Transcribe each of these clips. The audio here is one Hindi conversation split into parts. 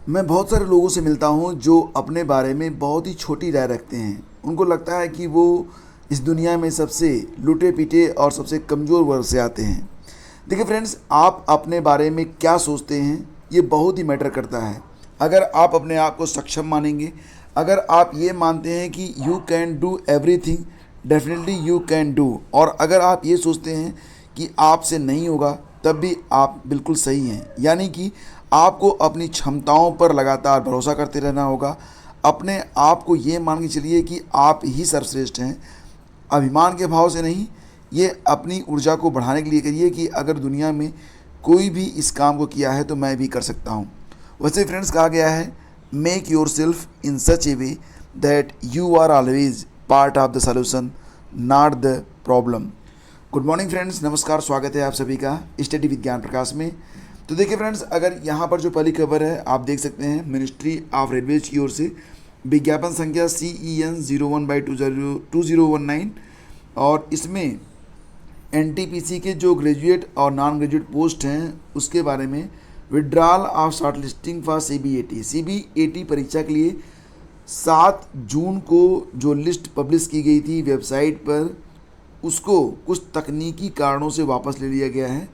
मैं बहुत सारे लोगों से मिलता हूँ जो अपने बारे में बहुत ही छोटी राय रखते हैं। उनको लगता है कि वो इस दुनिया में सबसे लुटे पीटे और सबसे कमज़ोर वर्ग से आते हैं। देखिए फ्रेंड्स, आप अपने बारे में क्या सोचते हैं ये बहुत ही मैटर करता है। अगर आप अपने आप को सक्षम मानेंगे, अगर आप ये मानते हैं कि you can do everything, definitely you can do, और अगर आप ये सोचते हैं कि आपसे नहीं होगा, तब भी आप बिल्कुल सही हैं। यानी कि आपको अपनी क्षमताओं पर लगातार भरोसा करते रहना होगा। अपने आप को ये मान के चलिए कि आप ही सर्वश्रेष्ठ हैं। अभिमान के भाव से नहीं, ये अपनी ऊर्जा को बढ़ाने के लिए करिए कि अगर दुनिया में कोई भी इस काम को किया है तो मैं भी कर सकता हूँ। वैसे फ्रेंड्स, कहा गया है make yourself in such a way that you are always part of the solution, not the problem. Good morning friends, नमस्कार, स्वागत है आप सभी का स्टडी विज्ञान प्रकाश में। तो देखिए फ्रेंड्स, अगर यहाँ पर जो पहली खबर है आप देख सकते हैं, मिनिस्ट्री ऑफ रेलवेज की ओर से विज्ञापन संख्या CEN01/2019, और इसमें NTPC के जो ग्रेजुएट और नॉन ग्रेजुएट पोस्ट हैं उसके बारे में withdrawal of short listing for CBAT परीक्षा के लिए 7 जून को जो लिस्ट पब्लिश की गई थी वेबसाइट पर, उसको कुछ तकनीकी कारणों से वापस ले लिया गया है।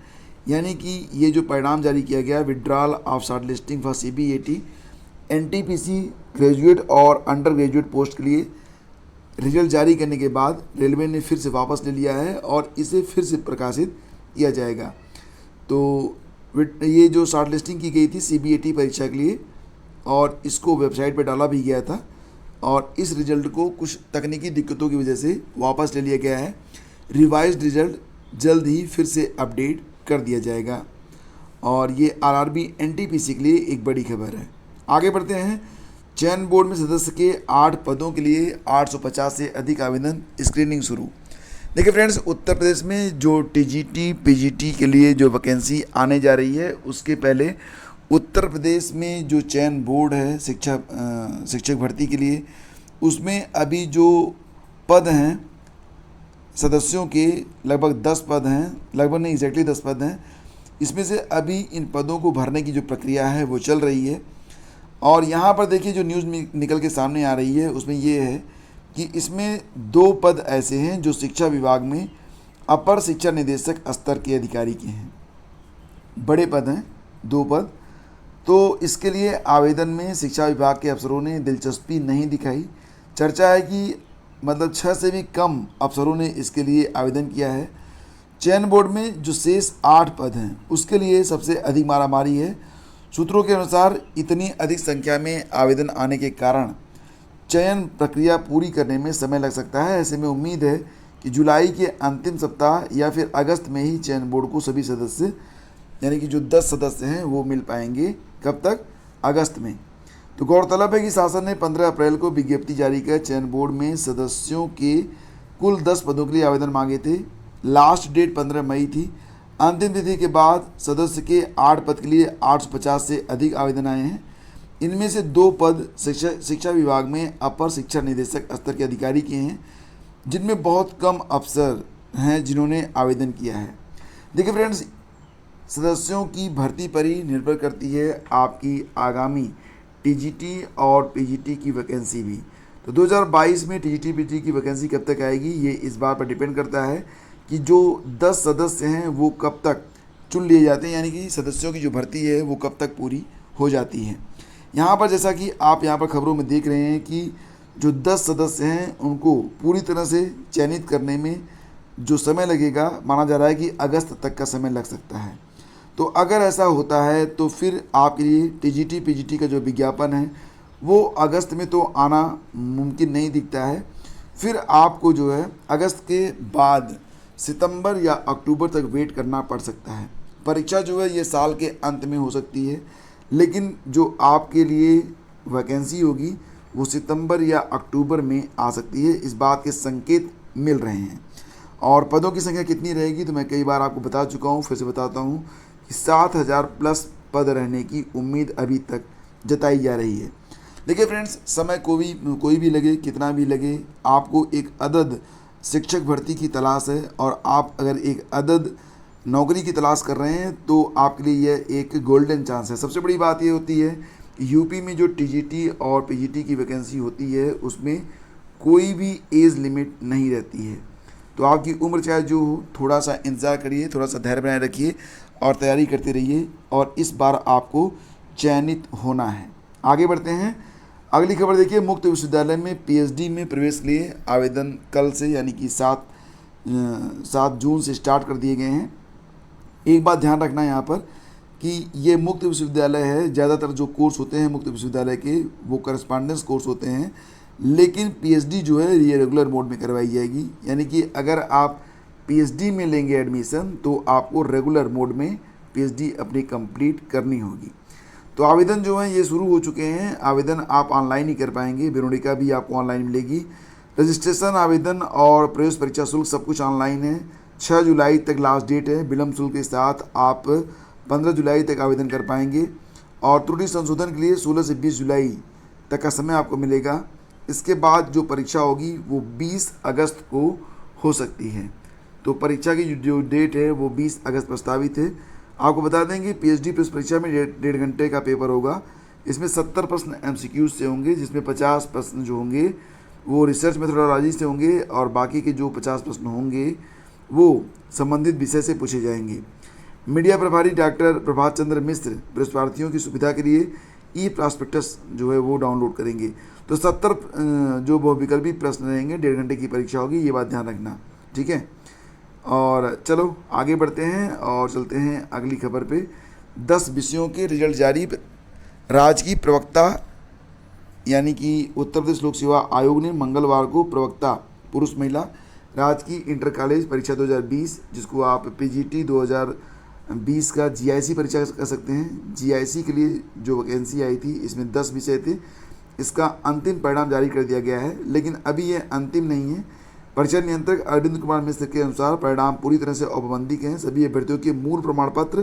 यानी कि ये जो परिणाम जारी किया गया, withdrawal of short listing for CBAT NTPC graduate और अंडर ग्रेजुएट पोस्ट के लिए रिजल्ट जारी करने के बाद रेलवे ने फिर से वापस ले लिया है और इसे फिर से प्रकाशित किया जाएगा। तो ये जो शॉर्ट लिस्टिंग की गई थी CBAT परीक्षा के लिए, और इसको वेबसाइट पर डाला भी गया था, और इस रिजल्ट को कुछ तकनीकी दिक्कतों की वजह से वापस ले लिया गया है। रिवाइज्ड रिजल्ट जल्द ही फिर से अपडेट कर दिया जाएगा, और ये RRB NTPC के लिए एक बड़ी खबर है। आगे बढ़ते हैं। चयन बोर्ड में सदस्य के 8 पदों के लिए 850 से अधिक आवेदन, स्क्रीनिंग शुरू। देखिए फ्रेंड्स, उत्तर प्रदेश में जो TGT PGT के लिए जो वैकेंसी आने जा रही है, उसके पहले उत्तर प्रदेश में जो चयन बोर्ड है शिक्षक भर्ती के लिए, उसमें अभी जो पद हैं सदस्यों के, लगभग 10 पद हैं, लगभग नहीं, एग्जैक्टली 10 पद हैं। इसमें से अभी इन पदों को भरने की जो प्रक्रिया है वो चल रही है। और यहाँ पर देखिए जो न्यूज़ निकल के सामने आ रही है उसमें ये है कि इसमें 2 पद ऐसे हैं जो शिक्षा विभाग में अपर शिक्षा निदेशक स्तर के अधिकारी के हैं। बड़े पद हैं, 2 पद। तो इसके लिए आवेदन में शिक्षा विभाग के अफसरों ने दिलचस्पी नहीं दिखाई। चर्चा है कि मतलब 6 से भी कम अफसरों ने इसके लिए आवेदन किया है। चयन बोर्ड में जो शेष 8 पद हैं उसके लिए सबसे अधिक मारामारी है। सूत्रों के अनुसार इतनी अधिक संख्या में आवेदन आने के कारण चयन प्रक्रिया पूरी करने में समय लग सकता है। ऐसे में उम्मीद है कि जुलाई के अंतिम सप्ताह या फिर अगस्त में ही चयन बोर्ड को सभी सदस्य, यानी कि जो 10 सदस्य हैं वो मिल पाएंगे। कब तक? अगस्त में। तो गौरतलब है कि शासन ने 15 अप्रैल को विज्ञप्ति जारी कर चयन बोर्ड में सदस्यों के कुल 10 पदों के लिए आवेदन मांगे थे। लास्ट डेट 15 मई थी। अंतिम तिथि के बाद सदस्य के 8 पद के लिए 850 से अधिक आवेदन आए हैं। इनमें से 2 पद शिक्षा विभाग में अपर शिक्षा निदेशक स्तर के अधिकारी के हैं, जिनमें बहुत कम अफसर हैं जिन्होंने आवेदन किया है। देखिए फ्रेंड्स, सदस्यों की भर्ती पर ही निर्भर करती है आपकी आगामी TGT और PGT की वैकेंसी भी। तो 2022 में TGT PGT की वैकेंसी कब तक आएगी, ये इस बात पर डिपेंड करता है कि जो 10 सदस्य हैं वो कब तक चुन लिए जाते हैं, यानी कि सदस्यों की जो भर्ती है वो कब तक पूरी हो जाती है। यहाँ पर जैसा कि आप यहाँ पर खबरों में देख रहे हैं कि जो 10 सदस्य हैं उनको पूरी तरह से चयनित करने में जो समय लगेगा, माना जा रहा है कि अगस्त तक का समय लग सकता है। तो अगर ऐसा होता है तो फिर आपके लिए TGT PGT का जो विज्ञापन है वो अगस्त में तो आना मुमकिन नहीं दिखता है। फिर आपको जो है अगस्त के बाद सितंबर या अक्टूबर तक वेट करना पड़ सकता है। परीक्षा जो है ये साल के अंत में हो सकती है, लेकिन जो आपके लिए वैकेंसी होगी वो सितंबर या अक्टूबर में आ सकती है। इस बात के संकेत मिल रहे हैं। और पदों की संख्या कितनी रहेगी तो मैं कई बार आपको बता चुका हूँ, फिर से बताता हूँ कि 7000 प्लस पद रहने की उम्मीद अभी तक जताई जा रही है। देखिए फ्रेंड्स, समय कोई भी लगे, कितना भी लगे, आपको एक अदद शिक्षक भर्ती की तलाश है, और आप अगर एक अदद नौकरी की तलाश कर रहे हैं तो आपके लिए यह एक गोल्डन चांस है। सबसे बड़ी बात ये होती है यूपी में जो टीजीटी और पीजीटी की वैकेंसी होती है उसमें कोई भी एज लिमिट नहीं रहती है। तो आपकी उम्र चाहे जो हो, थोड़ा सा इंतज़ार करिए, थोड़ा सा धैर्य बनाए रखिए और तैयारी करते रहिए और इस बार आपको चयनित होना है। आगे बढ़ते हैं, अगली खबर देखिए। मुक्त विश्वविद्यालय में पीएचडी में प्रवेश के लिए आवेदन कल से यानी कि 7 जून से स्टार्ट कर दिए गए हैं। एक बात ध्यान रखना है यहाँ पर कि ये मुक्त विश्वविद्यालय है, ज़्यादातर जो कोर्स होते हैं मुक्त विश्वविद्यालय के वो करस्पॉन्डेंस कोर्स होते हैं, लेकिन पीएचडी जो है ये रेगुलर मोड में करवाई जाएगी। यानी कि अगर आप पीएचडी में लेंगे एडमिशन तो आपको रेगुलर मोड में पीएचडी अपनी कंप्लीट करनी होगी। तो आवेदन जो है ये शुरू हो चुके हैं। आवेदन आप ऑनलाइन ही कर पाएंगे, वेरोनिका भी आपको ऑनलाइन मिलेगी। रजिस्ट्रेशन, आवेदन और प्रवेश परीक्षा शुल्क सब कुछ ऑनलाइन है। 6 जुलाई तक लास्ट डेट है। विलम्ब शुल्क के साथ आप 15 जुलाई तक आवेदन कर पाएंगे और त्रुटि संशोधन के लिए 16 से 20 जुलाई तक का समय आपको मिलेगा। इसके बाद जो परीक्षा होगी वो 20 अगस्त को हो सकती है। तो परीक्षा की जो डेट है वो 20 अगस्त प्रस्तावित है। आपको बता दें कि पीएचडी प्लस परीक्षा में 1.5 घंटे का पेपर होगा। इसमें 70 प्रश्न एमसीक्यू से होंगे, जिसमें 50 प्रश्न जो होंगे वो रिसर्च मेथोडोलॉजी से होंगे और बाकी के जो 50 प्रश्न होंगे वो संबंधित विषय से पूछे जाएंगे। मीडिया प्रभारी डॉक्टर प्रभात चंद्र मिश्र परीक्षार्थियों की सुविधा के लिए ई प्रॉस्पेक्टस जो है वो डाउनलोड करेंगे। तो 70 जो बहुविकल्पी प्रश्न रहेंगे, 1.5 घंटे की परीक्षा होगी, ये बात ध्यान रखना, ठीक है। और चलो आगे बढ़ते हैं और चलते हैं अगली खबर पे। 10 विषयों के रिजल्ट जारी। राज्य की प्रवक्ता यानी कि उत्तर प्रदेश लोक सेवा आयोग ने मंगलवार को प्रवक्ता पुरुष महिला राज्य की इंटर कॉलेज परीक्षा 2020, जिसको आप पीजीटी 2020 का जीआईसी परीक्षा कर सकते हैं। जीआईसी के लिए जो वैकेंसी आई थी इसमें 10 विषय थे। इसका अंतिम परिणाम जारी कर दिया गया है, लेकिन अभी यह अंतिम नहीं है। परीक्षा नियंत्रक अरविंद कुमार मिश्र के अनुसार परिणाम पूरी तरह से औपबंधिक हैं। सभी अभ्यर्थियों के मूल प्रमाण पत्र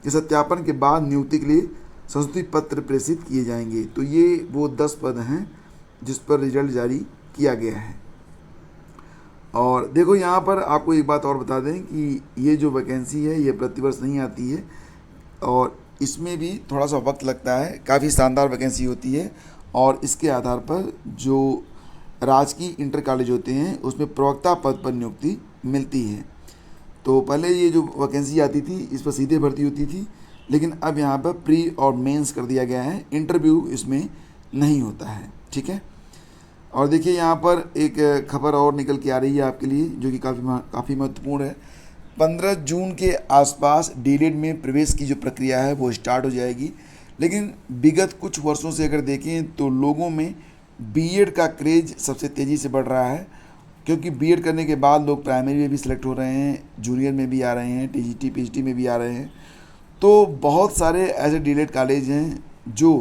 के सत्यापन के बाद नियुक्ति के लिए संस्तुति पत्र प्रेषित किए जाएंगे। तो ये वो 10 पद हैं जिस पर रिजल्ट जारी किया गया है। और देखो यहाँ पर आपको एक बात और बता दें कि ये जो वैकेंसी है ये प्रतिवर्ष नहीं आती है और इसमें भी थोड़ा सा वक्त लगता है। काफ़ी शानदार वैकेंसी होती है और इसके आधार पर जो राजकीय इंटर कॉलेज होते हैं उसमें प्रवक्ता पद पर नियुक्ति मिलती है। तो पहले ये जो वैकेंसी आती थी इस पर सीधे भर्ती होती थी, लेकिन अब यहाँ पर प्री और मेंस कर दिया गया है, इंटरव्यू इसमें नहीं होता है, ठीक है। और देखिए यहाँ पर एक खबर और निकल के आ रही है आपके लिए जो कि काफ़ी महत्वपूर्ण है। 15 जून के आसपास डीएलएड में प्रवेश की जो प्रक्रिया है वो स्टार्ट हो जाएगी, लेकिन विगत कुछ वर्षों से अगर देखें तो लोगों में बीएड का क्रेज़ सबसे तेज़ी से बढ़ रहा है, क्योंकि बीएड करने के बाद लोग प्राइमरी में भी सिलेक्ट हो रहे हैं, जूनियर में भी आ रहे हैं, टीजीटी पीजीटी में भी आ रहे हैं। तो बहुत सारे ऐसे डीएलएड कॉलेज हैं जो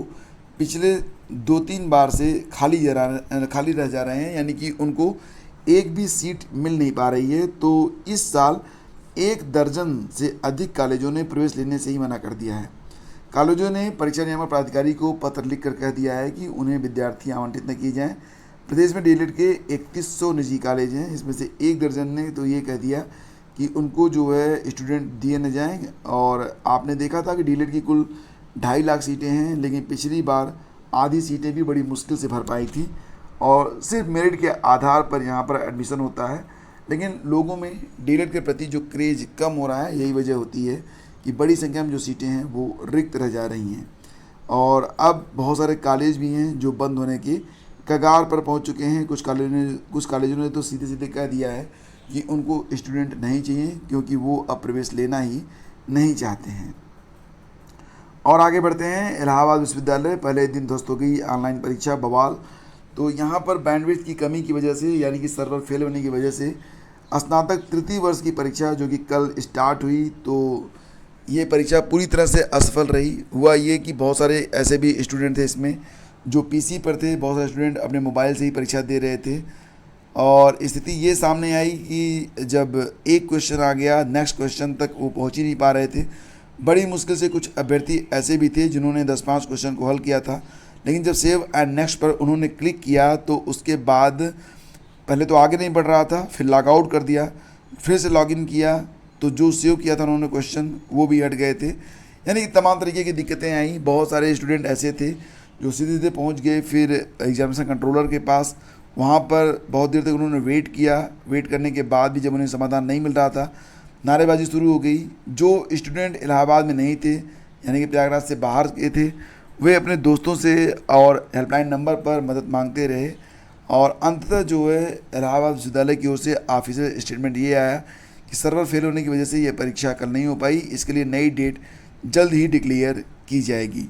पिछले 2-3 बार से खाली रह जा रहे हैं, यानी कि उनको एक भी सीट मिल नहीं पा रही है। तो इस साल 1 दर्जन से अधिक कॉलेजों ने प्रवेश लेने से ही मना कर दिया है। कॉलेजों ने परीक्षा नियामक प्राधिकारी को पत्र लिखकर कह दिया है कि उन्हें विद्यार्थी आवंटित न किए जाएं। प्रदेश में डीएलएड के 3100 निजी कॉलेज हैं, इसमें से 1 दर्जन ने तो ये कह दिया कि उनको जो है स्टूडेंट दिए न जाएं। और आपने देखा था कि डीएलएड की कुल 2.5 लाख सीटें हैं, लेकिन पिछली बार आधी सीटें भी बड़ी मुश्किल से भर पाई थी और सिर्फ मेरिट के आधार पर यहाँ पर एडमिशन होता है। लेकिन लोगों में डीएलएड के प्रति जो क्रेज़ कम हो रहा है, यही वजह होती है कि बड़ी संख्या में जो सीटें हैं वो रिक्त रह जा रही हैं। और अब बहुत सारे कॉलेज भी हैं जो बंद होने के कगार पर पहुंच चुके हैं। कुछ कॉलेजों ने तो सीधे सीधे कह दिया है कि उनको स्टूडेंट नहीं चाहिए, क्योंकि वो अब प्रवेश लेना ही नहीं चाहते हैं। और आगे बढ़ते हैं। इलाहाबाद विश्वविद्यालय पहले दिन ध्वस्त हो गई ऑनलाइन परीक्षा, बवाल। तो यहाँ पर बैंडविड्थ की कमी की वजह से, यानी कि सर्वर फेल होने की वजह से स्नातक तृतीय वर्ष की परीक्षा जो कि कल स्टार्ट हुई, तो ये परीक्षा पूरी तरह से असफल रही। हुआ ये कि बहुत सारे ऐसे भी स्टूडेंट थे इसमें जो पीसी पर थे, बहुत सारे स्टूडेंट अपने मोबाइल से ही परीक्षा दे रहे थे। और स्थिति ये सामने आई कि जब एक क्वेश्चन आ गया, नेक्स्ट क्वेश्चन तक वो पहुँच ही नहीं पा रहे थे। बड़ी मुश्किल से कुछ अभ्यर्थी ऐसे भी थे जिन्होंने 10-5 क्वेश्चन को हल किया था, लेकिन जब सेव एंड नेक्स्ट पर उन्होंने क्लिक किया तो उसके बाद पहले तो आगे नहीं बढ़ रहा था, फिर लॉग आउट कर दिया, फिर से लॉगिन किया तो जो सेव किया था उन्होंने क्वेश्चन वो भी हट गए थे। यानी कि तमाम तरीके की दिक्कतें आई। बहुत सारे स्टूडेंट ऐसे थे जो सीधे सीधे पहुंच गए फिर एग्जामिनेशन कंट्रोलर के पास। वहाँ पर बहुत देर तक उन्होंने वेट किया। वेट करने के बाद भी जब उन्हें समाधान नहीं मिल रहा था, नारेबाजी शुरू हो गई। जो स्टूडेंट इलाहाबाद में नहीं थे, यानी कि प्रयागराज से बाहर के थे, वे अपने दोस्तों से और हेल्पलाइन नंबर पर मदद मांगते रहे। और अंततः जो है इलाहाबाद विश्वविद्यालय की ओर से ऑफिशियल स्टेटमेंट ये आया कि सर्वर फेल होने की वजह से ये परीक्षा कल नहीं हो पाई, इसके लिए नई डेट जल्द ही डिक्लेयर की जाएगी।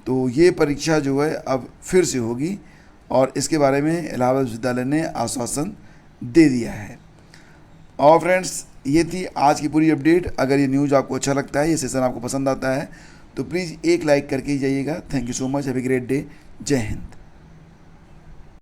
तो ये परीक्षा जो है अब फिर से होगी और इसके बारे में इलाहाबाद विश्वविद्यालय ने आश्वासन दे दिया है। और फ्रेंड्स, ये थी आज की पूरी अपडेट। अगर ये न्यूज़ आपको अच्छा लगता है, ये सेशन आपको पसंद आता है, तो प्लीज़ एक लाइक करके ही जाइएगा। Thank you so much. Have a great day. जय हिंद।